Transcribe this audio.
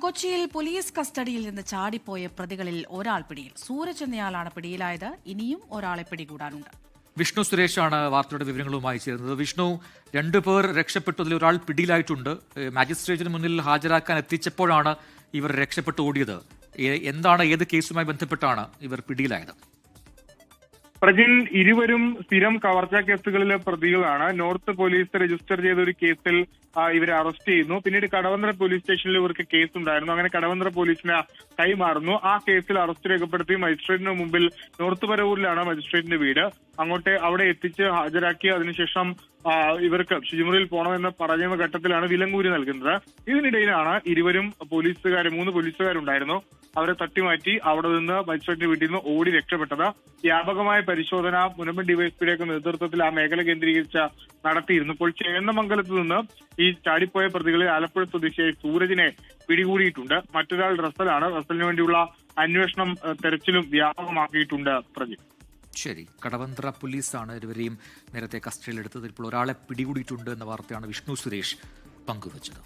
കൊച്ചിയിൽ പോലീസ് കസ്റ്റഡിയിൽ നിന്ന് ചാടിപ്പോയ പ്രതികളിൽ ഒരാൾ പിടിയിൽ. സൂരജ് എന്നയാളാണ് പിടിയിലായത്. ഇനിയും ഒരാളെ പിടികൂടാനുണ്ട്. വിഷ്ണു സുരേഷാണ് വാർത്തയുടെ വിവരങ്ങളുമായി ചേരുന്നത്. വിഷ്ണു, രണ്ടുപേർ രക്ഷപ്പെട്ടതിൽ ഒരാൾ പിടിയിലായിട്ടുണ്ട്. മാജിസ്ട്രേറ്റിന് മുന്നിൽ ഹാജരാക്കാൻ എത്തിച്ചപ്പോഴാണ് ഇവർ രക്ഷപ്പെട്ടു ഓടിയത്. എന്താണ്, ഏത് കേസുമായി ബന്ധപ്പെട്ടാണ് ഇവർ പിടിയിലായത്? പ്രജിൻ, ഇരുവരും സ്ഥിരം കവർച്ചാ കേസുകളിലെ പ്രതികളാണ്. നോർത്ത് പോലീസ് രജിസ്റ്റർ ചെയ്ത ഒരു കേസിൽ ഇവരെ അറസ്റ്റ് ചെയ്യുന്നു. പിന്നീട് കടവന്ത്ര പോലീസ് സ്റ്റേഷനിൽ ഇവർക്ക് കേസ് ഉണ്ടായിരുന്നു. അങ്ങനെ കടവന്ത്ര പോലീസിന് കൈമാറുന്നു. ആ കേസിൽ അറസ്റ്റ് രേഖപ്പെടുത്തി മജിസ്ട്രേറ്റിന് മുമ്പിൽ നോർത്ത് പരവൂരിലാണ് മജിസ്ട്രേറ്റിന്റെ വീട്. അവിടെ എത്തിച്ച് ഹാജരാക്കി അതിനുശേഷം ഇവർക്ക് ശുചിമുറിയിൽ പോകണമെന്ന് പറയുന്ന ഘട്ടത്തിലാണ് വിലങ്ങൂരി നൽകുന്നത്. ഇതിനിടയിലാണ് ഇരുവരും മൂന്ന് പോലീസുകാരുണ്ടായിരുന്നു. അവരെ തട്ടിമാറ്റി അവിടെ നിന്ന് മജിസ്ട്രേറ്റിന്റെ വീട്ടിൽ നിന്ന് ഓടി രക്ഷപ്പെട്ടത്. വ്യാപകമായ പരിശോധന മുനമ്പൻ ഡിവൈഎസ്പിയുടെയൊക്കെ നേതൃത്വത്തിൽ ആ മേഖല കേന്ദ്രീകരിച്ച് നടത്തിയിരുന്നു. ഇപ്പോൾ ചേന്നമംഗലത്ത് നിന്ന് ഈ ചാടിപ്പോയ പ്രതികളിൽ ആലപ്പുഴ സ്വദേശിയായ സൂരജിനെ പിടികൂടിയിട്ടുണ്ട്. മറ്റൊരാൾ റസലാണ്. റസലിന് വേണ്ടിയുള്ള അന്വേഷണം തെരച്ചിലും വ്യാപകമാക്കിയിട്ടുണ്ട്. പ്രജിത്ത്, ശരി, കടവന്ത്ര പോലീസാണ് ഇരുവരെയും നേരത്തെ കസ്റ്റഡിയിലെടുത്തത്. ഇപ്പോൾ ഒരാളെ പിടികൂടിയിട്ടുണ്ട് എന്ന വാർത്തയാണ് വിഷ്ണു സുരേഷ് പങ്കുവച്ചത്.